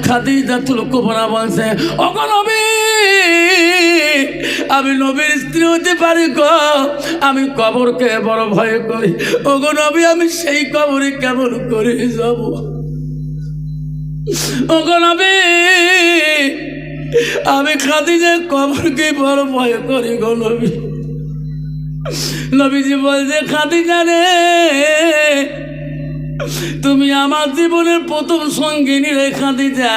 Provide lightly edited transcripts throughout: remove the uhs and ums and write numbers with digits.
খাদিজাতুল কুবরা বলছে, ওগো নবী, আমি নবীর স্ত্রী হতে পারি গো, আমি কবরকে বড় ভয় করি। ওগো নবী, আমি সেই কবরে কেমন করে যাব? ওগো নবী, আমি খাদিজার কবরকে বড় ভয় করি গো নবী। নবীজি বলছে, খাদিজা রে, তুমি আমার জীবনের প্রথম সঙ্গিনী রে খাদিজা।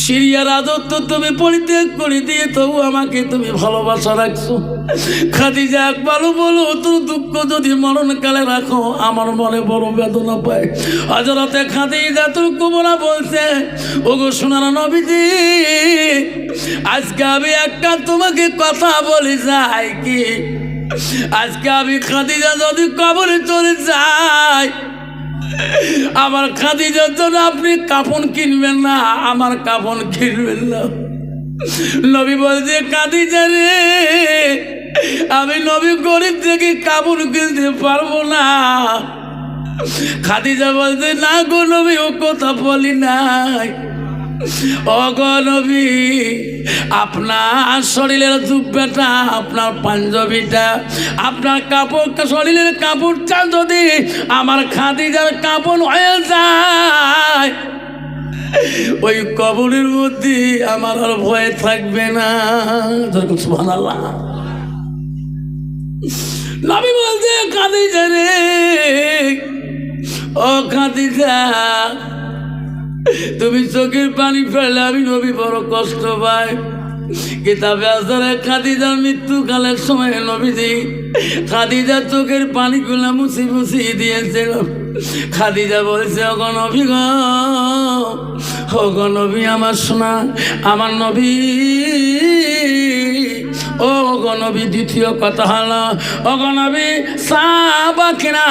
সিরিয়ার রাজত্ব তুমি পরিত্যাগ করে দিয়ে তবু আমাকে তুমি ভালোবাসা রাখছো। খাদিজা একবারও বলো, তোর দুঃখ যদি মরণকালে রাখো, আমার মনে বড় বেদনা পায়। হযরতে খাদিজাতুল কুবরা বলছে, ওগো সোনার নবীজি, আজকে আমি একটা তোমাকে কথা বলে যাই কি, আজকে আমি খাদিজা যদি কবরে চলে যাই, আমার খাদিজার জন্য আপনি কাফন কিনবেন না, আমার কাফন কিনবেন না। নবী বলছে, খাদিজা রে, আমি নবী গরিব থেকে কাফন কিনতে পারবো না। খাদিজা বলছে, না গো নবী, ও কথা বলি নাই। ওগো নবী, আপনার শরীরের জুব্বাটা, আপনার পাঞ্জাবিটা, আপনার কাপড়, শরীরের কাপড়টা যদি আমার খাদিজার কাপড় হয়ে যায়, ওই কবরের মধ্যে আমার আর ভয় থাকবে না। সুবহানাল্লাহ। নবী বলছে, খাদিজা রে, ও খাদিজা, তুমি চোখের পানি ফেললে আমি নবী বড় কষ্ট পাই। কিতাবে আছে, খাদিজার মৃত্যুকালের সময় নবীজি খাদিজার চোখের পানিগুলো মুছি মুছি দিয়েছিল। খাদিজা বলছে, ওগো নবী গো, ওগো নবী, আমার সোনা, আমার নবী, ও গো নবী। দ্বিতীয় কথা হলো, ওগো নবী, সাহাবাকেরা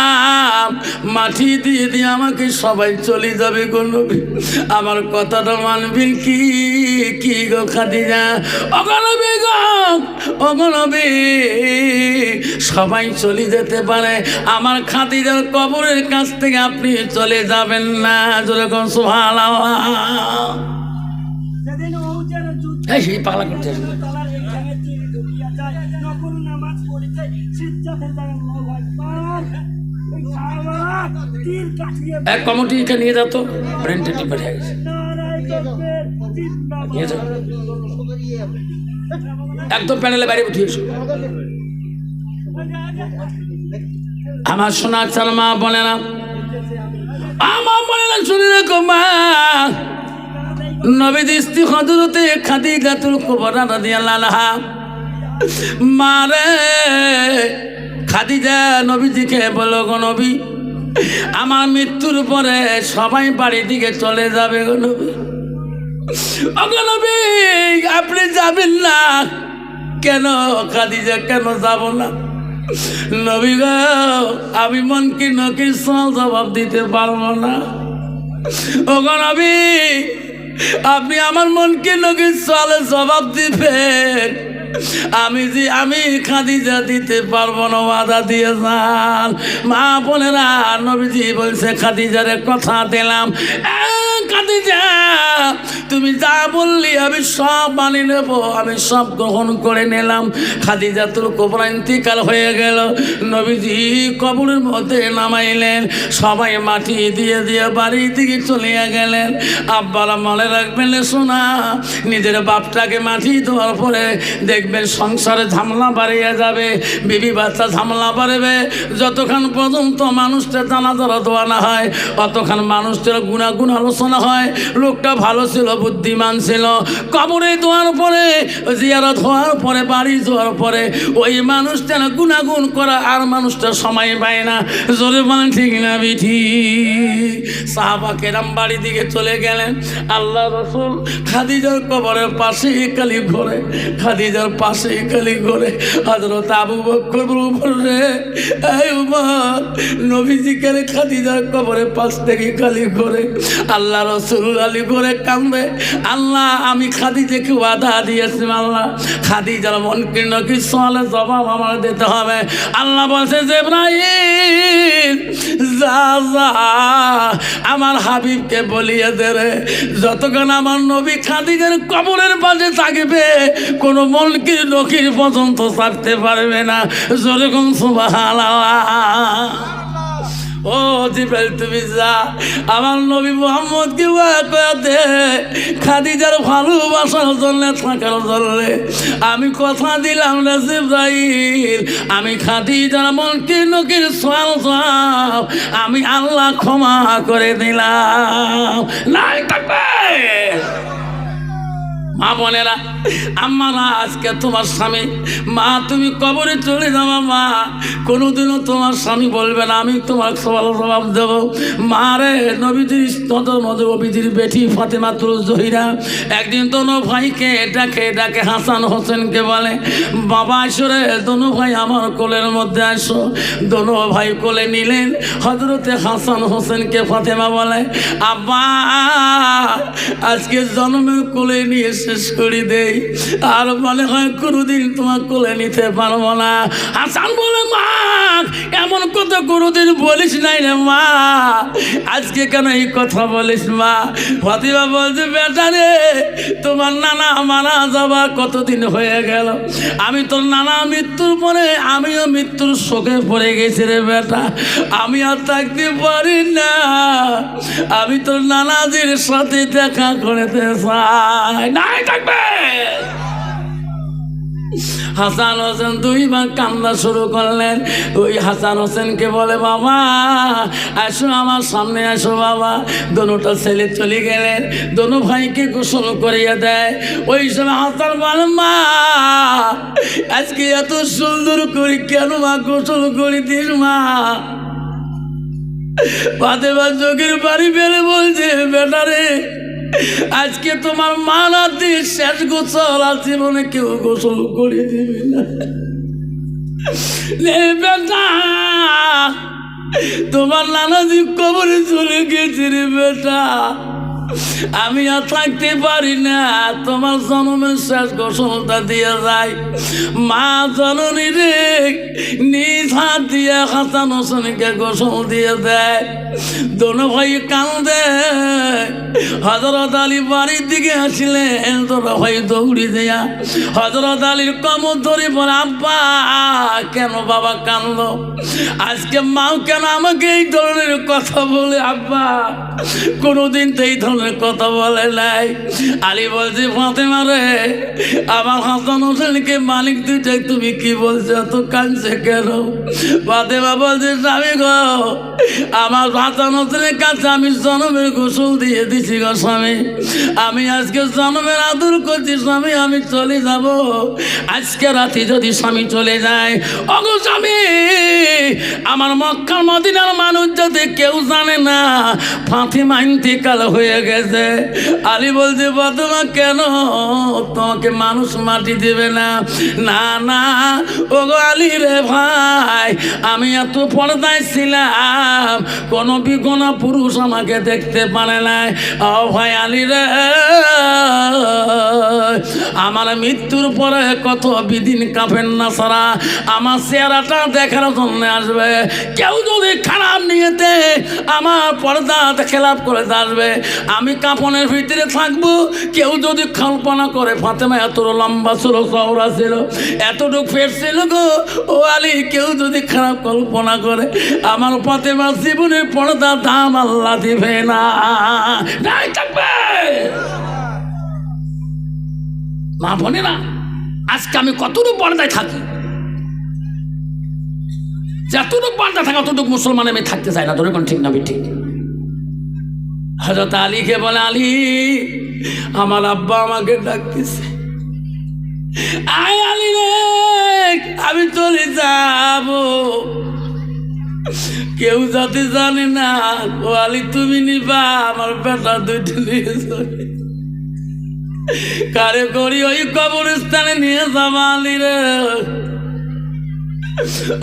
মাটি দিয়ে দিয়ে আমাকে সবাই চলে যাবে গো নবী, আমার কথাটা মানবেন কি? কি গো খাদিজা? ওগো নবী গো, ওগো নবী, সবাই চলে যেতে পারে, আমার খাদিজার কবরের কাছ থেকে আপনি চলে যাবেন না। যেরকম সুবহানাল্লাহ। এই পাগলা করতে এক কমিটিকে নিয়ে যেত, ব্রেনটা টিপে হয়ে গেছে, একদম প্যানেলে বাইরে উঠিয়েছ। আমার সোনা সালমা বলে না, আমার বলে না, শুনে রাখো মা, নবীর স্ত্রী হযরতে খাদিজাতুল কুবরা রাদিয়াল্লাহু আনহা, মারে খাদিজা নবীজিকে বলো, গো নবী, আমার মৃত্যুর পরে সবাই বাড়ির দিকে চলে যাবে গো নবী। ওগো নবী, আপনি যাবেন না কেন? খাদিজা, কেন যাব না? নবী গো, আমি মনকে নকি জবাব দিতে পারবো না। ওগো নবী, আপনি আমার মনকে নকি জবাব দিবেন, আমি খাদিজা দিতে পারবো না, ওয়াদা দিয়ে যান। মা বোনেরা, নবীজি বলছে, খাদিজারে কথা দিলাম, খাদিজা, তুমি যা বললি আমি সব মানি নেব, আমি সব গ্রহণ করে নিলাম। খাদিজাতুল কুবরা ইন্তিকাল হয়ে গেল, নবীজি কবরের মধ্যে নামাইলেন, সবাই মাটি দিয়ে দিয়ে বাড়ির দিকে চলে গেলেন। আব্বারা মনে রাখবেন, শোনা, নিজের বাপটাকে মাটি দেওয়ার পরে দেখবেন সংসারে ঝামেলা বাড়িয়ে যাবে, বিবি বাচ্চা ঝামেলা বাড়বে। যতক্ষণ পর্যন্ত মানুষটা জানাজারা দেওয়া না হয়, অতক্ষণ মানুষটার গুণাগুণ আলোচনা হয়। লোকটা ভালো ছিল, বুদ্ধিমান ছিল, কবরে দেওয়ার পরে, জিয়ারত হওয়ার পরে, বাড়ি যাওয়ার পরে ওই মানুষটার গুণাগুণ করা আর মানুষটা সময় পায় না। জোরে বলেন ঠিক না বিঠি? সাহাবা কেরাম বাড়ি দিকে চলে গেলেন। আল্লাহ রাসূল খাদিজার কবরের পাশে কালি ঘরে, খাদিজার পাশে কালি ঘরে হযরত আবু বকর বলে, এই উমর, নবীজিকে খাদিজার কবরের পাশ থেকে কালি ঘরে। আল্লাহ রাসূল আলী ঘরে কান্দে, আল্লাহ, আমি আমি খাদিজাকে ওয়াদা দিয়েছি আল্লাহ, খাদিজার মনকীর্ণ কি সওয়ালের জবাব আমার দিতে হবে। আল্লাহ বলছে জিবরাইল যা যা আমার হাবিবকে বলিয়ে দে রে, যতক্ষণ আমার নবী খাদিজার কবরের পাশে থাকবে কোনো মুনকির নকির পর্যন্ত থাকতে পারবে না। যেরকম সুবহানাল্লাহ। ও জিবরাইল তুমি যা আমার নবী মুহাম্মদকে ওয়াদাতে খাদিজার ভালোবাসার জন্য থাকার জন্য আমি কথা দিলাম না জিবরাইল, আমি খাদিজার মুনকির নকির সওয়াল আমি আল্লাহ ক্ষমা করে দিলাম। নাই থাকবে মা বোনেরা, আম্মারা আজকে তোমার স্বামী, মা তুমি কবরে চলে যাবা মা, কোনোদিনও তোমার স্বামী বলবে না আমি তোমার সওয়াল জবাব দেবো। মা রে, নবীজির নবীজির বেটি ফাতেমাতুল জহিরা একদিন দোনো ভাইকে ডাকে ডাকে হাসান হোসেনকে বলে বাবা আসো রে, দোনো ভাই আমার কোলের মধ্যে আসো। দোনো ভাই কোলে নিলেন। হযরতে হাসান হোসেনকে ফাতেমা বলে আব্বা আজকে জন্মের কোলে নিয়ে শেষ করে দেই, আর মনে হয় কোনোদিন তোমার কোলে নিতে পারবো না। হাসান বলে মা এমন কথা কোনোদিন বলিস নাই রে মা, আজকে কেন এই কথা বলিস মা? ফাতিমা বলছে বেটা রে, তোমার নানা মারা যাওয়া কতদিন হয়ে গেল, আমি তোর নানা মৃত্যুর পরে আমিও মৃত্যুর শোকে পড়ে গেছি রে বেটা, আমি আর থাকতে পারি না, আমি তোর নানাজির সাথে দেখা করতে চাই। নাই থাকবে। হাসান হোসেন দুইবার কান্না শুরু করলেন। ওই হাসান হোসেনকে বলে বাবা আসো আমার সামনে আসো বাবা। দোনোটা ছেলে চলে গেলেন, দোনো ভাইকে গোসল করিয়ে দেয়। ওই সময় হাসান বলে মা আজকে এত সুন্দর করে কেন মা গোসল করে দিস মা? ফাতেমা চোখের বাড়ি ফেলে বলছে বেটা রে, আজকে তোমার মা রাতে শেষ গোসল, আর জীবনে কেউ গোসল করে দিবে না বেটা, তোমার নানাজি কবরে চলে গেছে রে বেটা, আমি আর থাকতে পারি না, তোমার জন্মের শেষ গোসলটা দিয়ে যায়। মা জননী রে নিজ হাত দিয়ে হাসান হোসেনকে গোসল দিয়ে দেয়। দোনো ভাই কান্দে। হযরত আলী বাড়ির দিকে আসলেন, দোনো ভাই দৌড়ি দেয়া হযরত আলীর কমর ধরে বলে আব্বা কেন বাবা কান্দো? আজকে মাও কেন আমাকে এই ধরনের কথা বলে? আব্বা কোনোদিন তো এই ধরনের কথা বলে নাই। আলী বলছে ফাতেমা রে, আমার হাসান হোসেনকে মালিক দুইটা তুমি কি বলছো, এত কাঁদছে কেন? ফাতেমা বলছে স্বামী গো, আমার হাসান হোসেনের কাছে আমি জন্মের গোসল দিয়ে দিছি গো স্বামী, আমি আজকে জন্মের আদর করছি স্বামী, আমি চলে যাব। আজকে রাতে যদি স্বামী চলে যায়, ওগো স্বামী আমার মক্কা মদিনার মানুষ যদি কেউ জানে না ফাতেমা ইন্তেকাল হয়ে গেছে। আলী বলছে ফাতেমা কেন তোমাকে মানুষ মাটি দেবে না? না না ওগো আলী রে ভাই, আমি এত পর্দায় ছিলাম কোনো বিগনা পুরুষ আমাকে দেখতে পারে নাই। ও ভাই আলী রে, আমার মৃত্যুর পরে কত বিদিন কাফের না সারা আমার চেহারাটা দেখার জন্য আসবে। কেউ যদি খারাপ নিয়েতে আমার পর্দা খেলাপ করে আসবে, আমি কাপনের ভিতরে থাকবো। কেউ যদি কল্পনা করে ফাতেমা এত লম্বা ছিল, চওড়া ছিল, এতটুক পেট ছিল গো ও আলী, কেউ যদি খারাপ কল্পনা করে আমার ফাতেমার জীবনের পর্দা দাম আল্লাহ দিবে না। নাই থাকবে। মা বোনেরা, আজকে আমি কতটুকু পর্দায় থাকি, যতটুকু পর্দা থাকা ততটুকু মুসলমান আমি থাকতে চাই না। ধরে কোন ঠিক না ঠিক? হযরত আলীকে বলে আলী আমার আব্বা আমাকে ডাকতেছে, আয় আলী রে আমি চলে যাব, কেউ যাতে জানে না। ও আলী তুমি নিবা আমার বেটা দুইটা নিয়ে চলে, কারে করি ওই কবরস্থানে নিয়ে যাবা আলী রে।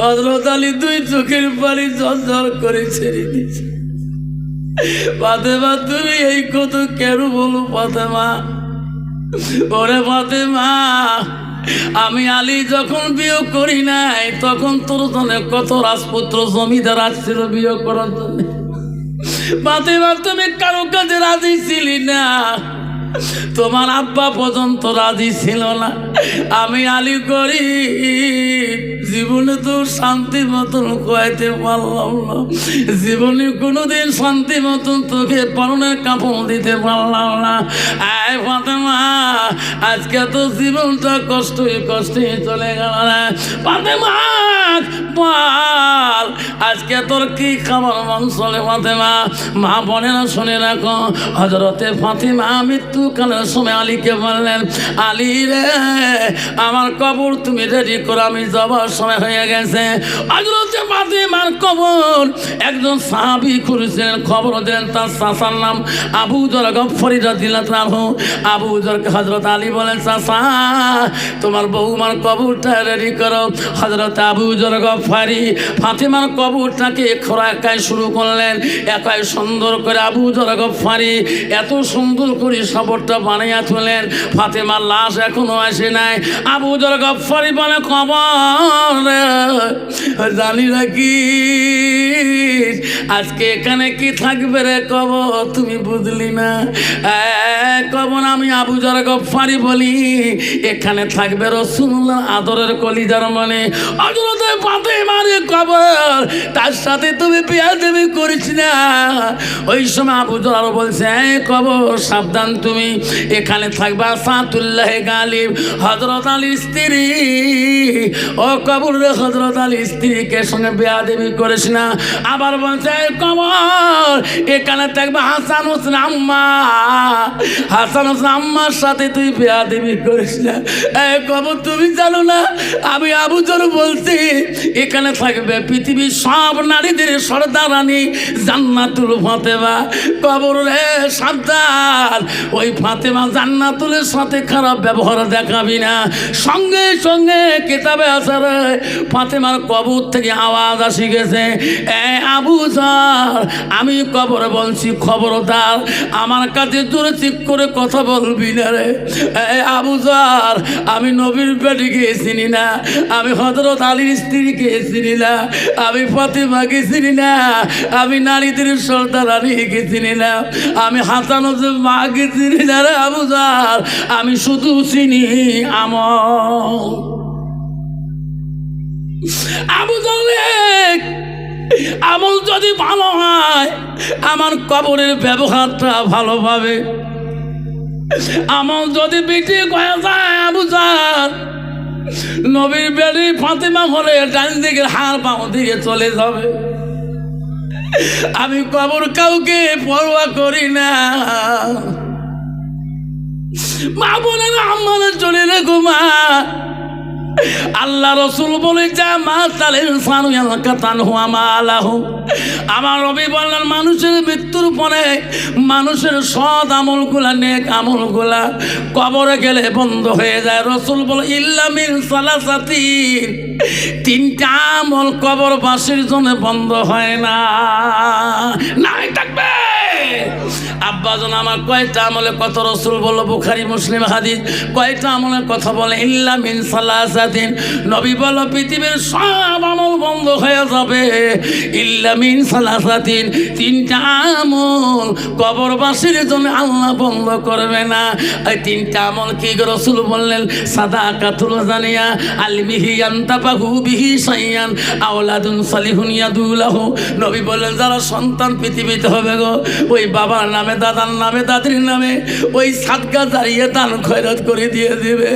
হযরত আলী দুই চোখের পানি ঝরঝর করে ছেড়ে দিয়েছে। ফাতেমা তুমি এই কথা কেন বলো? ফাতেমা ওরে ফাতেমা, আমি আলী যখন বিয়ে করি নাই তখন তোর জন্য কত রাজপুত্র জমিদার আসছিল বিয়ে করার জন্য। ফাতেমা, তুমি কারো কাছে রাজি ছিলি না, তোমার আব্বা পর্যন্ত রাজি ছিল না। আমি আলী করি জীবনে তো শান্তি মতন খোয়াইতে পারলাম না, জীবনে কোনোদিন শান্তি মতন তোকে পরনের কাপড় দিতে পারলাম না। আয় ফাতেমা, আজকে তো জীবনটা কষ্টই চলে গেল না। ফাতেমা বল, আজকে তোর কি খাবার মন চলে? ফাতেমা, মা বোনেরা শুনে রাখো, হযরতে ফাতেমা মৃত্যুকালের সময় আলীকে বললেন, আলী রে, আমার কবর তুমি রেডি করো, আমি যাবার সময় হয়ে গেছে। হযরতে ফাতেমার কবর একজন সাহাবী করেছিলেন, খবর দিলেন তার চাচার নাম আবু যর গফফারী রাদিয়াল্লাহু আনহু। আবু যরকে হযরত আলী বলেন, চাচা তোমার বউমার কবরটা রেডি করো। হযরত আবু যর গফফারী ফাতেমার কবরটাকে খোঁড়াকায় শুরু করলেন, একাই সুন্দর করে আবু যর গফফারী এত সুন্দর করে সবরটা বানাইয়া তুলেন। ফাতেমার লাশ এখনো আসে নাই। আবু যর গফফারী বলে, কবর জানি নাকি আজকে এখানে কি থাকবে রে কবর, তুমি বুঝলি না? কবর আমি আবু যর গফফারী বলি, এখানে থাকবে রাসূলুল্লাহ আদরের কলিজার মানে হযরতে ফাতেমার কবর, তার সাথে তুমি বেয়াদবি করিস না। ওই সময় আবু যর আরো বলছে, কবর সাবধান, তুমি এখানে থাকবে সাতুল্লাহ গালিব হযরত আলীর স্ত্রী। ও কবর রে, হযরত আলীর স্ত্রীকে সঙ্গে বেয়াদবি করিস না। আবার বলছে, কবর এখানে থাকবে হাসান হোসেন আম্মা, হাসান হোসেন আম্মার সাথে তুই বেয়াদবি করিস না। কবর তুমি জানো না, আমি আবু যর বলছি এখানে থাকবে পৃথিবীর সব নারীদের সর্দারানী জান্নাতুল ফাতেমা। কবর রে সাবধান, ওই ফাতেমা জান্নাতুলের সাথে খারাপ ব্যবহার দেখাবি না। সঙ্গে সঙ্গে কিতাবে আছে রে, ফাতেমার কবর থেকে আওয়াজ আসি গেছে, আবু যর আমি কবর বলছি, খবরদার আমার কাছে জোরে চিক করে কথা বলবি না রে। আবু যর, আমি নবীর বেটিকে চিনি না, আমি হযরত আলীর স্ত্রীকে চিনি না, আমি ফাতেমাকে চিনি না, আমি নারীদের সর্দারানীকে চিনি না, আমি হাসান হোসেন মাকে চিনি না রে আবু যর, আমি শুধু চিনি আবু যর। আমল যদি ভালো হয়, আমার কবরের ব্যবহারটা ভালোভাবে, আমল যদি বিটি কয়া যায় আবু যর, নবীর বেটি ফাতেমা হলে ডান দিকে হার বাম দিকে চলে যাবে। আমি কবর কাউকে পরোয়া করি না। মা বোনেরা আমার চলে রেখো মা, আল্লাহ রসুল বলে যা মা তালের আমার নবী বললেন, মানুষের মৃত্যুর পরে মানুষের সৎ আমলগুলা, নেক আমলগুলা কবরে গেলে বন্ধ হয়ে যায়। রসুল বলে ইল্লা মিন সালাসাতিন, তিনটা আমল কবরবাসীর জন্য বন্ধ হয় না, নাই থাকবে। আব্বাজন আমার কয়টা আমলের কথা রসুল বলল, বুখারী মুসলিম হাদিস, কয়টা আমলের কথা বলে? ইল্লা মিন সালাসাতিন, নবী বলল পৃথিবীর সব আমল বন্ধ হয়ে যাবে, ইল্লা মিন সালাসাতিন, তিনটা আমল কবরবাসীর জন্য আল্লাহ বন্ধ করবে না। এই তিনটা আমল কি রসুল বললেন? সাদাকাতুল জানিয়া আলমিহি আনতাবাহু বিহি সাইয়ান আওলাদুন সালিহুন ইয়াদুলাহু। নবী বললেন, যারা সন্তান পৃথিবীতে হবে গো, ওই বাবার নামে, দাদার নামে, দাদির নামে ওই সাদকা জারিয়া দান খয়রাত করে দিয়ে দিবে।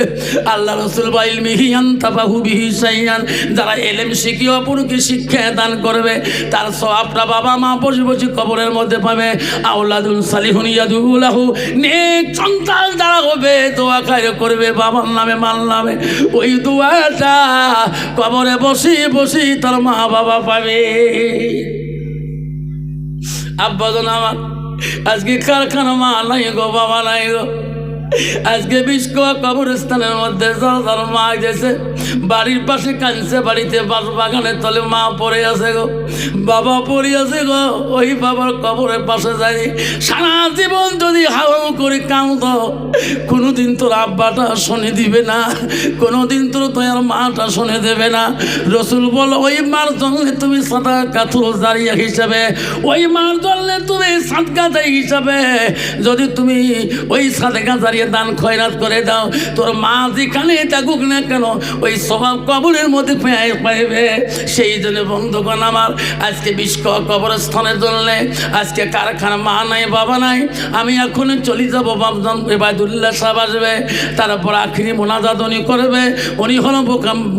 আল্লাহ রসুল বাইল মিহিয়ান তাবাহু বিহি সাইয়ান, যারা এলেম শিখি অপরকে শিক্ষা দান করবে, তার সওয়াবটা বাবা মা বসে বসে কবরের মধ্যে পাবে। আওলাদুন সালিহুন ইয়াদুলাহু, নেক সন্তান যারা হবে দোয়া খায় করবে বাবার নামে মার নামে, ওই দোয়াটা কবরে বসে বসে তার মা বাবা পাবে। আব্বাজন আমার আজকে কারখানা মা নাই গো, বাবা নাই গো, আজকে বিষ্কোয়া কবরস্থানের মধ্যে জল মা গেছে, বাড়ির পাশে কাঁদছে, বাড়িতে বাগানের তলে মা পড়ে আছে গো, বাবা পড়ে আছে গো। ওই বাবার কবরের পাশে যাই, সারা জীবন যদি হাউ করে কাঁদ, কোনোদিন তোর আব্বাটা শুনে দিবে না, কোনোদিন তোর তোমার মাটা শুনে দেবে না। রসুল বলো ওই মার জন্য তুমি সাদাকাতুল জারিয়া হিসাবে, ওই মার জন্য তুমি সাদকা জারি হিসাবে যদি তুমি ওই সাদকা জারিয়া দান খয়রাত করে দাও, তোর মা যেখানে থাকুক না কেন ওই স্বভাব কবরের মধ্যে পাইবে। সেই জন্য বন্ধুগণ আমার, আজকে বিষ্কোয়া কবরস্থানের জন্য আজকে কারখানা মা নাই বাবা নাই। আমি এখন চলে যাবো, বাবজান এবাদুল্লাহ সাহেব আসবে, তারপর আখিরি মোনাজাত উনি করবে। উনি হলো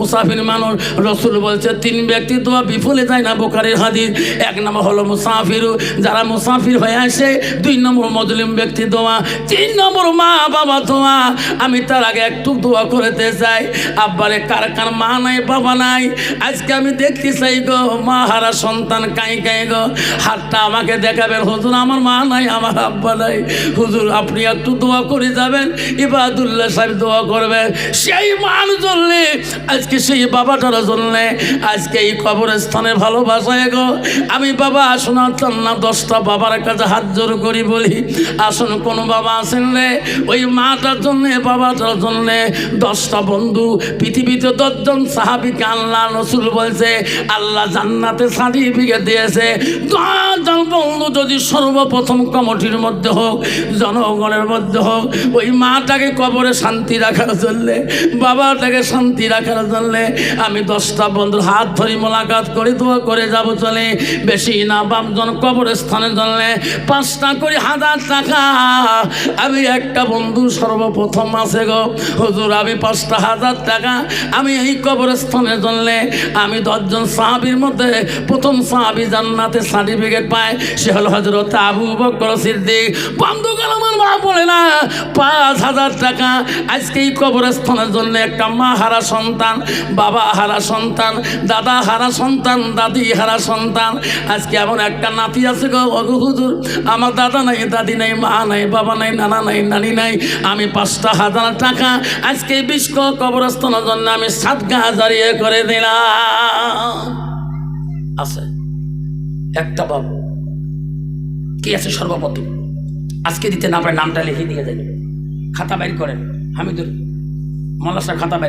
মুসাফির মানুষ। রসুল বলছে 3 ব্যক্তি দোয়া বিফলে যায় না, বোখারীর হাদিস। 1 নম্বর হলো মুসাফির, যারা মুসাফির হয়ে আসে। 2 নম্বর মজলুম ব্যক্তি দোয়া। 3 নম্বর মা বাবা দোয়া। আমি তার আগে একটু দোয়া করতে চাই। আব্বারে কারখানা মা নাই বাবা নাই, আজকে আমি দেখতে চাই গো মা হারা সন্তান কাই কাই গো। হাতটা আমাকে দেখাবেন, হুজুর আমার মা নাই আমার আব্বা নাই, হুজুর আপনি একটু দোয়া করে যাবেন। ইবাদুল্লাহ সাহেব দোয়া করবেন সেই মান জন্যে, আজকে সেই বাবাটার জন্যে, আজকে এই কবরস্থানে ভালোবাসায় গো। আমি বাবা শোনার না 10টা বাবার কাছে হাত জোর করি বলি, আসুন কোন বাবা আছেন রে ওই মাটার জন্যে বাবাটার জন্যে। 10টা বন্ধু পৃথিবীতে 10 জন সাহাবীকে আল্লাহ রসুল বলছে আল্লাহ জান্নাতে সার্টিফিকেট দিয়েছে। 10 জন বন্ধু যদি সর্বপ্রথম কমিটির মধ্যে হোক, জনগণের মধ্যে হোক, ওই মাটাকে কবরে শান্তি রাখার জন্যে, বাবাটাকে শান্তি রাখার জন্যে আমি 10টা বন্ধুর হাত ধরে মোলাকাত করে দোয়া করে যাব চলে। বেশি না, বাপজন কবরস্থানের জন্যে 5টা করে 1000 টাকা। আমি একটা বন্ধু সর্বপ্রথম আছে গো হুজুর, আমি 5টা 1000 টাকা আমি এই কবরস্থানের জন্যে। আমি 10 জন সাহাবীর মধ্যে প্রথম সাহাবী জান্নাতে সার্টিফিকেট পায়, সে হলো হযরত আবু বকর সিদ্দিক। বন্ধুগণ আমার মা বলে না 5000 টাকা আজকে এই কবরস্থানের জন্য। একটা মা হারা সন্তান, বাবা হারা সন্তান, দাদা হারা সন্তান, দাদি হারা সন্তান। আজকে এমন একটা নাতি আছে গো হুজুর, আমার দাদা নাই, দাদি নাই, মা নাই, বাবা নাই, নানা নাই, নানি নাই। আমি 5টা 1000 টাকা আজকে বিষ্কোয়া কবরস্থানের জন্য আমি সাদকা জারিয়া করে দিলাম। আছে একটা বাবু কি আছে সর্বপ্রথম, আজকে দিতে না পারে নামটা লিখে দিয়ে যাই, খাতা বাইর করেন। হামিদুর মোল্লা সাহেব খাতা বাইর